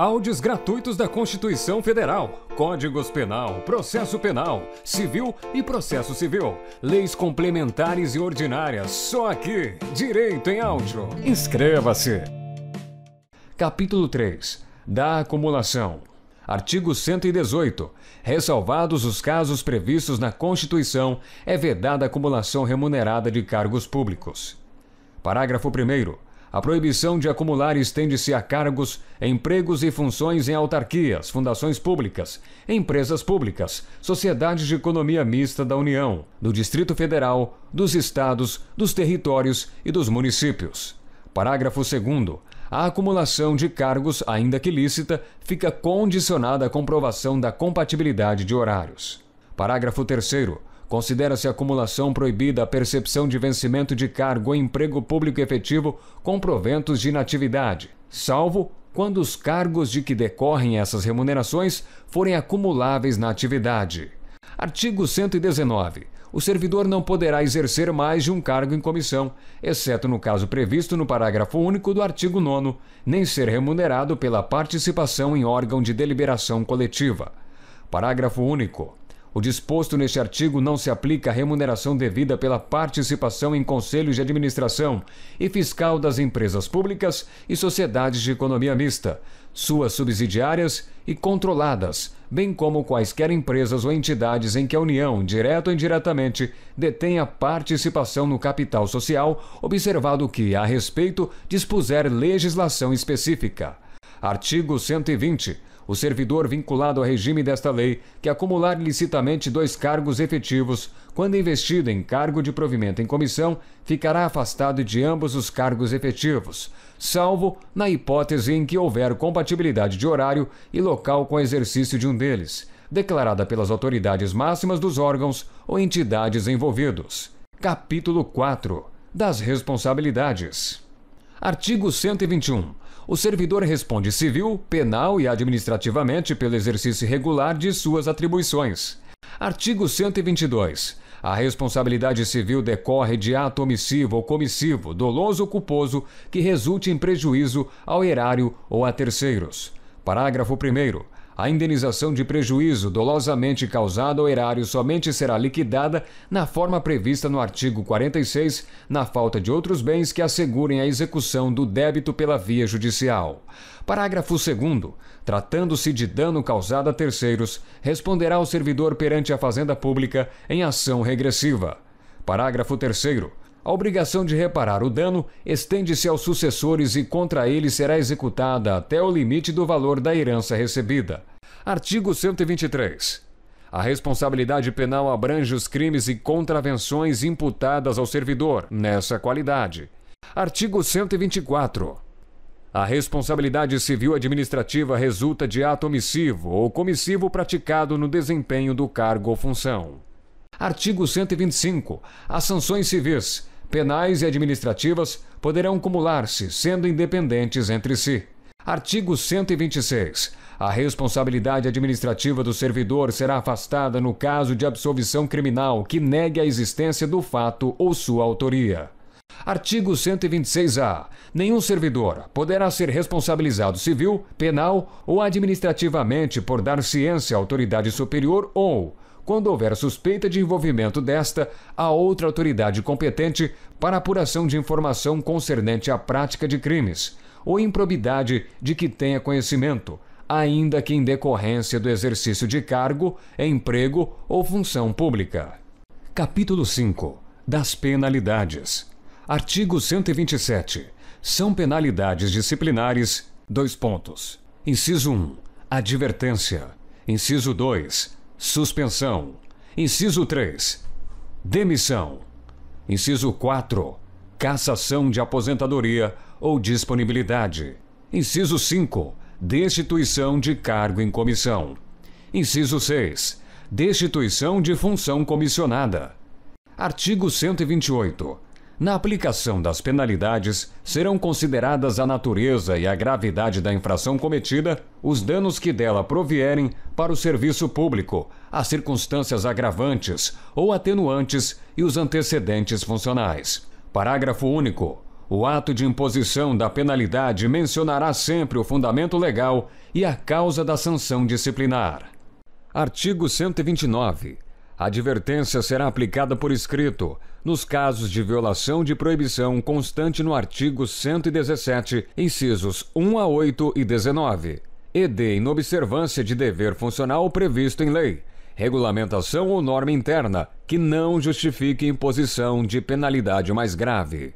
Áudios gratuitos da Constituição Federal, Códigos Penal, Processo Penal, Civil e Processo Civil, Leis Complementares e Ordinárias, só aqui, Direito em Áudio. Inscreva-se! Capítulo 3. Da acumulação. Artigo 118. Ressalvados os casos previstos na Constituição, é vedada a acumulação remunerada de cargos públicos. Parágrafo 1º. A proibição de acumular estende-se a cargos, empregos e funções em autarquias, fundações públicas, empresas públicas, sociedades de economia mista da União, do Distrito Federal, dos estados, dos territórios e dos municípios. Parágrafo 2º. A acumulação de cargos, ainda que lícita, fica condicionada à comprovação da compatibilidade de horários. Parágrafo 3º. Considera-se acumulação proibida a percepção de vencimento de cargo ou emprego público efetivo com proventos de inatividade, salvo quando os cargos de que decorrem essas remunerações forem acumuláveis na atividade. Artigo 119. O servidor não poderá exercer mais de um cargo em comissão, exceto no caso previsto no parágrafo único do artigo 9º, nem ser remunerado pela participação em órgão de deliberação coletiva. Parágrafo único. O disposto neste artigo não se aplica à remuneração devida pela participação em conselhos de administração e fiscal das empresas públicas e sociedades de economia mista, suas subsidiárias e controladas, bem como quaisquer empresas ou entidades em que a União, direta ou indiretamente, detenha participação no capital social, observado que, a respeito, dispuser legislação específica. Artigo 120. O servidor vinculado ao regime desta lei, que acumular licitamente 2 cargos efetivos, quando investido em cargo de provimento em comissão, ficará afastado de ambos os cargos efetivos, salvo na hipótese em que houver compatibilidade de horário e local com o exercício de um deles, declarada pelas autoridades máximas dos órgãos ou entidades envolvidos. Capítulo 4. Das responsabilidades. Artigo 121. O servidor responde civil, penal e administrativamente pelo exercício regular de suas atribuições. Artigo 122. A responsabilidade civil decorre de ato omissivo ou comissivo, doloso ou culposo, que resulte em prejuízo ao erário ou a terceiros. Parágrafo 1º. A indenização de prejuízo dolosamente causado ao erário somente será liquidada na forma prevista no artigo 46, na falta de outros bens que assegurem a execução do débito pela via judicial. Parágrafo 2º. Tratando-se de dano causado a terceiros, responderá o servidor perante a Fazenda Pública em ação regressiva. Parágrafo 3º. A obrigação de reparar o dano estende-se aos sucessores e contra eles será executada até o limite do valor da herança recebida. Artigo 123. A responsabilidade penal abrange os crimes e contravenções imputadas ao servidor, nessa qualidade. Artigo 124. A responsabilidade civil administrativa resulta de ato omissivo ou comissivo praticado no desempenho do cargo ou função. Artigo 125. As sanções civis, penais e administrativas poderão cumular-se, sendo independentes entre si. Artigo 126. A responsabilidade administrativa do servidor será afastada no caso de absolvição criminal que negue a existência do fato ou sua autoria. Artigo 126-A. Nenhum servidor poderá ser responsabilizado civil, penal ou administrativamente por dar ciência à autoridade superior ou, quando houver suspeita de envolvimento desta, a outra autoridade competente para apuração de informação concernente à prática de crimes, ou improbidade de que tenha conhecimento, ainda que em decorrência do exercício de cargo, emprego ou função pública. Capítulo 5. Das penalidades. Artigo 127. São penalidades disciplinares, : Inciso 1. Advertência. Inciso 2. Suspensão. Inciso 3. Demissão. Inciso 4. Cassação de aposentadoria ou disponibilidade. Inciso 5. Destituição de cargo em comissão. Inciso 6. Destituição de função comissionada. Artigo 128. Na aplicação das penalidades, serão consideradas a natureza e a gravidade da infração cometida, os danos que dela provierem para o serviço público, as circunstâncias agravantes ou atenuantes e os antecedentes funcionais. Parágrafo único. O ato de imposição da penalidade mencionará sempre o fundamento legal e a causa da sanção disciplinar. Artigo 129. A advertência será aplicada por escrito, nos casos de violação de proibição constante no artigo 117, incisos 1 a 8 e 19, e de inobservância de dever funcional previsto em lei, regulamentação ou norma interna que não justifique imposição de penalidade mais grave.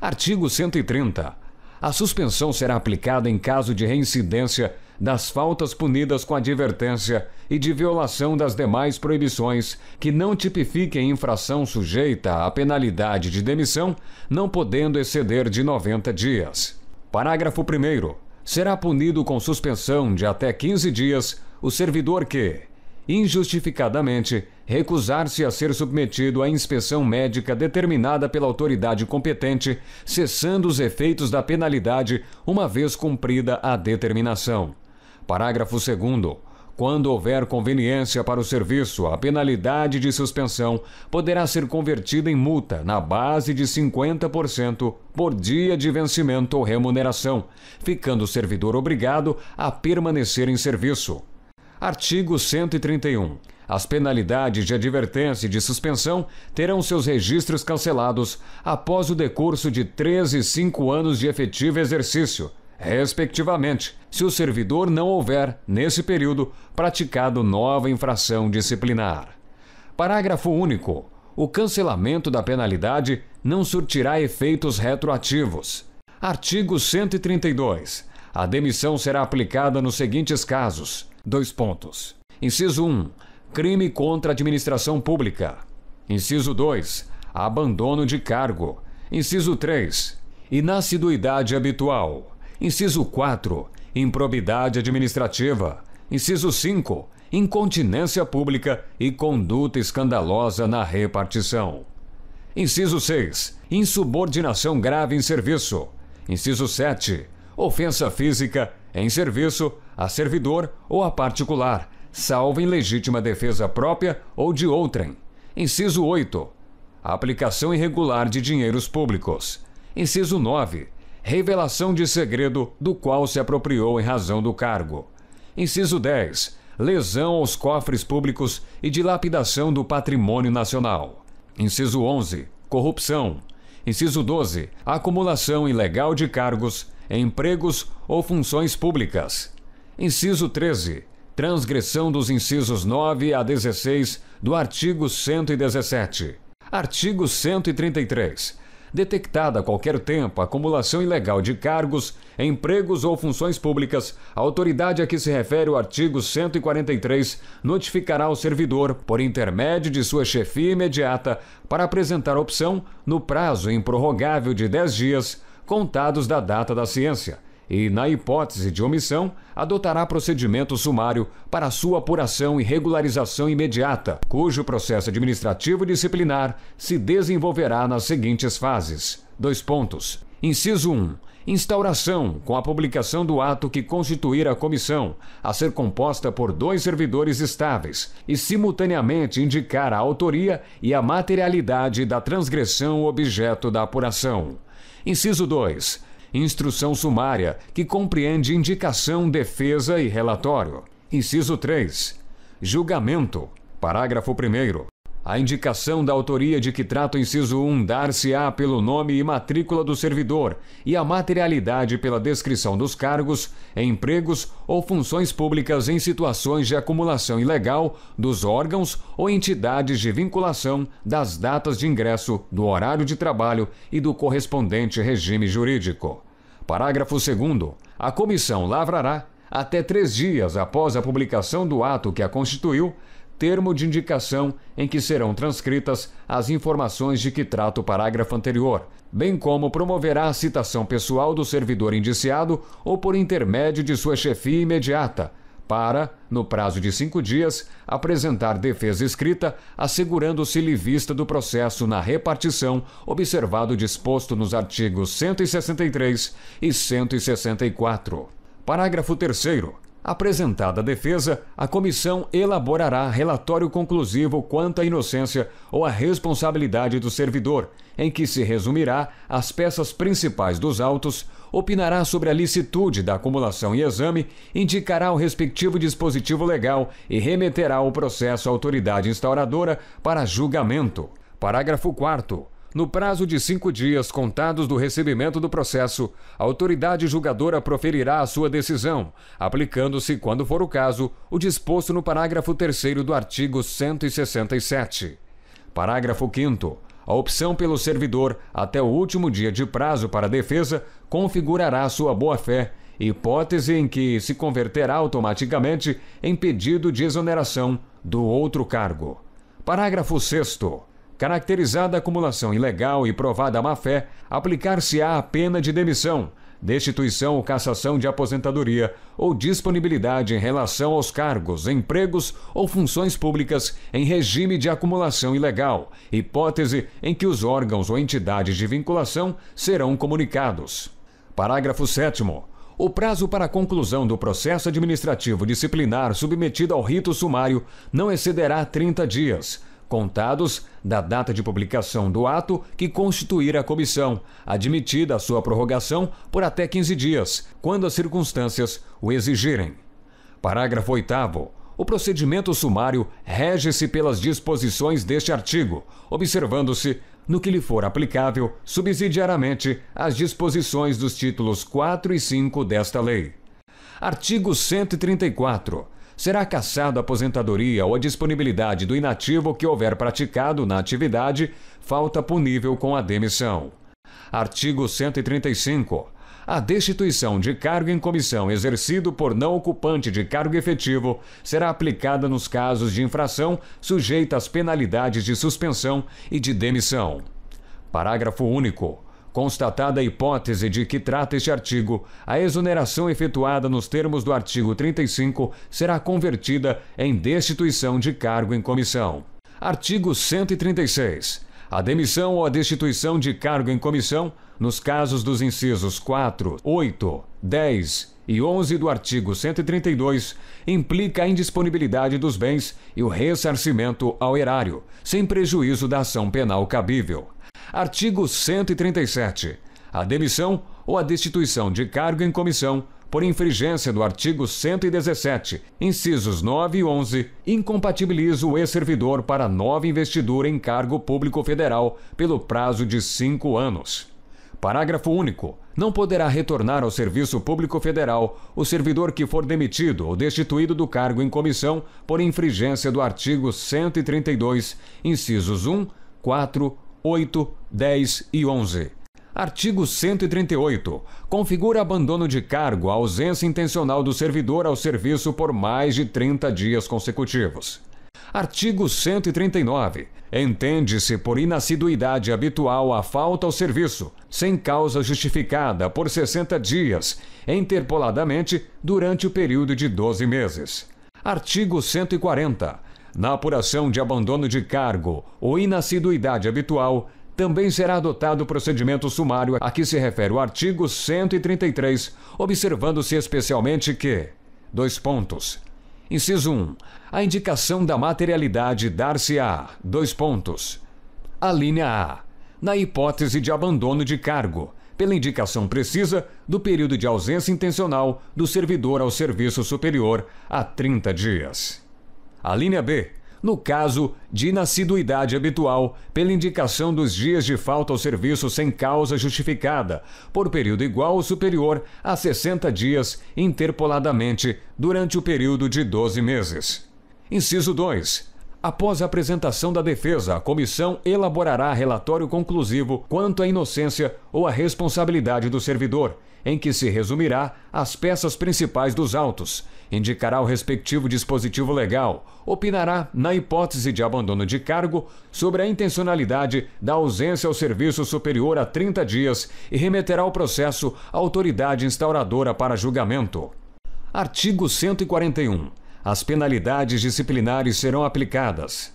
Artigo 130. A suspensão será aplicada em caso de reincidência das faltas punidas com advertência e de violação das demais proibições que não tipifiquem infração sujeita à penalidade de demissão, não podendo exceder de 90 dias. Parágrafo 1º. Será punido com suspensão de até 15 dias o servidor que, injustificadamente, recusar-se a ser submetido à inspeção médica determinada pela autoridade competente, cessando os efeitos da penalidade uma vez cumprida a determinação. Parágrafo 2º. Quando houver conveniência para o serviço, a penalidade de suspensão poderá ser convertida em multa na base de 50% por dia de vencimento ou remuneração, ficando o servidor obrigado a permanecer em serviço. Artigo 131. As penalidades de advertência e de suspensão terão seus registros cancelados após o decurso de 3 e 5 anos de efetivo exercício, respectivamente, se o servidor não houver, nesse período, praticado nova infração disciplinar. Parágrafo único. O cancelamento da penalidade não surtirá efeitos retroativos. Artigo 132. A demissão será aplicada nos seguintes casos. Inciso 1. Crime contra a administração pública. Inciso 2. Abandono de cargo. Inciso 3. Inassiduidade habitual. Inciso 4. Improbidade administrativa. Inciso 5. Incontinência pública e conduta escandalosa na repartição. Inciso 6. Insubordinação grave em serviço. Inciso 7. Ofensa física em serviço a servidor ou a particular, salvo em legítima defesa própria ou de outrem. Inciso 8. Aplicação irregular de dinheiros públicos. Inciso 9. Revelação de segredo do qual se apropriou em razão do cargo. Inciso 10. Lesão aos cofres públicos e dilapidação do patrimônio nacional. Inciso 11. Corrupção. Inciso 12. Acumulação ilegal de cargos, empregos ou funções públicas. Inciso 13. Transgressão dos incisos 9 a 16 do artigo 117. Artigo 133. Detectada a qualquer tempo a acumulação ilegal de cargos, empregos ou funções públicas, a autoridade a que se refere o artigo 143 notificará o servidor, por intermédio de sua chefia imediata, para apresentar opção no prazo improrrogável de 10 dias, contados da data da ciência, e, na hipótese de omissão, adotará procedimento sumário para sua apuração e regularização imediata, cujo processo administrativo disciplinar se desenvolverá nas seguintes fases. Inciso 1. Instauração, com a publicação do ato que constituir a comissão, a ser composta por 2 servidores estáveis, e simultaneamente indicar a autoria e a materialidade da transgressão objeto da apuração. Inciso 2. Instrução sumária, que compreende indicação, defesa e relatório. Inciso 3. Julgamento. Parágrafo 1º. A indicação da autoria de que trata o inciso 1 dar-se-á pelo nome e matrícula do servidor e a materialidade pela descrição dos cargos, empregos ou funções públicas em situações de acumulação ilegal dos órgãos ou entidades de vinculação, das datas de ingresso, do horário de trabalho e do correspondente regime jurídico. Parágrafo 2º. A comissão lavrará, até 3 dias após a publicação do ato que a constituiu, termo de indicação em que serão transcritas as informações de que trata o parágrafo anterior, bem como promoverá a citação pessoal do servidor indiciado ou por intermédio de sua chefia imediata, para, no prazo de 5 dias, apresentar defesa escrita, assegurando-se-lhe vista do processo na repartição, observado o disposto nos artigos 163 e 164. Parágrafo 3º. Apresentada a defesa, a comissão elaborará relatório conclusivo quanto à inocência ou à responsabilidade do servidor, em que se resumirá as peças principais dos autos, opinará sobre a licitude da acumulação e exame, indicará o respectivo dispositivo legal e remeterá o processo à autoridade instauradora para julgamento. Parágrafo 4º. No prazo de 5 dias contados do recebimento do processo, a autoridade julgadora proferirá a sua decisão, aplicando-se, quando for o caso, o disposto no parágrafo 3º do artigo 167. Parágrafo 5º. A opção pelo servidor, até o último dia de prazo para a defesa, configurará sua boa-fé, hipótese em que se converterá automaticamente em pedido de exoneração do outro cargo. Parágrafo 6º. Caracterizada a acumulação ilegal e provada a má-fé, aplicar-se-á a pena de demissão, destituição ou cassação de aposentadoria ou disponibilidade em relação aos cargos, empregos ou funções públicas em regime de acumulação ilegal, hipótese em que os órgãos ou entidades de vinculação serão comunicados. Parágrafo 7º. O prazo para a conclusão do processo administrativo disciplinar submetido ao rito sumário não excederá 30 dias, contados da data de publicação do ato que constituir a comissão, admitida a sua prorrogação por até 15 dias, quando as circunstâncias o exigirem. Parágrafo 8º. O procedimento sumário rege-se pelas disposições deste artigo, observando-se, no que lhe for aplicável, subsidiariamente, as disposições dos títulos 4 e 5 desta lei. Artigo 134. Será cassado a aposentadoria ou a disponibilidade do inativo que houver praticado na atividade falta punível com a demissão. Artigo 135. A destituição de cargo em comissão exercido por não ocupante de cargo efetivo será aplicada nos casos de infração sujeita às penalidades de suspensão e de demissão. Parágrafo único. Constatada a hipótese de que trata este artigo, a exoneração efetuada nos termos do artigo 35 será convertida em destituição de cargo em comissão. Artigo 136. A demissão ou a destituição de cargo em comissão, nos casos dos incisos 4, 8, 10 e 11 do artigo 132, implica a indisponibilidade dos bens e o ressarcimento ao erário, sem prejuízo da ação penal cabível. Artigo 137. A demissão ou a destituição de cargo em comissão, por infringência do artigo 117, incisos 9 e 11, incompatibiliza o ex-servidor para nova investidura em cargo público federal pelo prazo de 5 anos. Parágrafo único. Não poderá retornar ao serviço público federal o servidor que for demitido ou destituído do cargo em comissão por infringência do artigo 132, incisos 1, 4, 8, 10 e 11. Artigo 138. Configura abandono de cargo a ausência intencional do servidor ao serviço por mais de 30 dias consecutivos. Artigo 139. Entende-se por inassiduidade habitual a falta ao serviço, sem causa justificada por 60 dias, interpoladamente durante o período de 12 meses. Artigo 140. Na apuração de abandono de cargo ou inassiduidade habitual, também será adotado o procedimento sumário a que se refere o artigo 133, observando-se especialmente que: Inciso 1. A indicação da materialidade dar-se-á: A linha A. Na hipótese de abandono de cargo, pela indicação precisa do período de ausência intencional do servidor ao serviço superior a 30 dias. A linha B. No caso de inassiduidade habitual, pela indicação dos dias de falta ao serviço sem causa justificada, por período igual ou superior a 60 dias, interpoladamente, durante o período de 12 meses. Inciso 2. Após a apresentação da defesa, a comissão elaborará relatório conclusivo quanto à inocência ou à responsabilidade do servidor, em que se resumirá as peças principais dos autos, indicará o respectivo dispositivo legal, opinará, na hipótese de abandono de cargo, sobre a intencionalidade da ausência ao serviço superior a 30 dias e remeterá o processo à autoridade instauradora para julgamento. Artigo 141. As penalidades disciplinares serão aplicadas: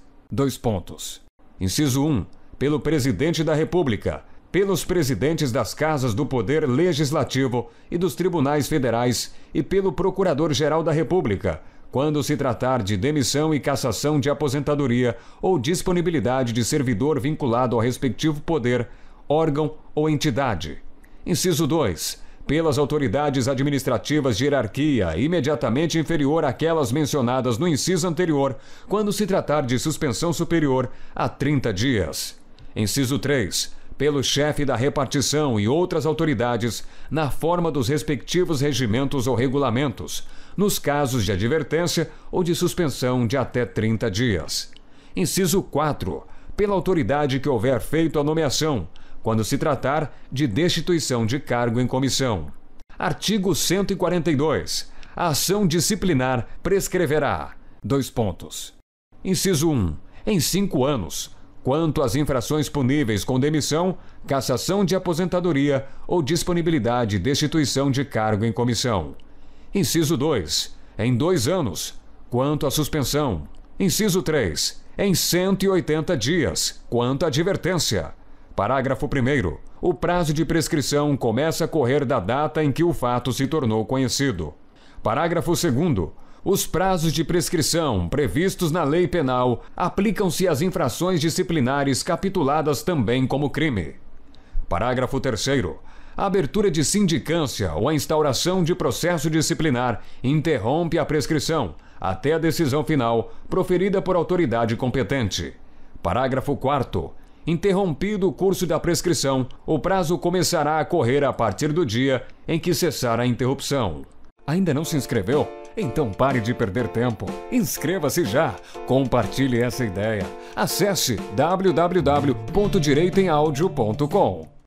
Inciso 1. Pelo Presidente da República, pelos presidentes das casas do Poder Legislativo e dos tribunais federais e pelo Procurador-Geral da República, quando se tratar de demissão e cassação de aposentadoria ou disponibilidade de servidor vinculado ao respectivo poder, órgão ou entidade. Inciso 2. Pelas autoridades administrativas de hierarquia imediatamente inferior àquelas mencionadas no inciso anterior, quando se tratar de suspensão superior a 30 dias. Inciso 3. Pelo chefe da repartição e outras autoridades, na forma dos respectivos regimentos ou regulamentos, nos casos de advertência ou de suspensão de até 30 dias. Inciso 4. Pela autoridade que houver feito a nomeação, quando se tratar de destituição de cargo em comissão. Artigo 142. A ação disciplinar prescreverá. Inciso 1. Em 5 anos, quanto às infrações puníveis com demissão, cassação de aposentadoria ou disponibilidade e destituição de cargo em comissão. Inciso 2. Em 2 anos, quanto à suspensão. Inciso 3. Em 180 dias, quanto à advertência. Parágrafo 1º. O prazo de prescrição começa a correr da data em que o fato se tornou conhecido. Parágrafo 2º. Os prazos de prescrição previstos na lei penal aplicam-se às infrações disciplinares capituladas também como crime. Parágrafo 3º. A abertura de sindicância ou a instauração de processo disciplinar interrompe a prescrição até a decisão final proferida por autoridade competente. Parágrafo 4º. Interrompido o curso da prescrição, o prazo começará a correr a partir do dia em que cessar a interrupção. Ainda não se inscreveu? Então pare de perder tempo. Inscreva-se já. Compartilhe essa ideia. Acesse www.direitoemaudio.com.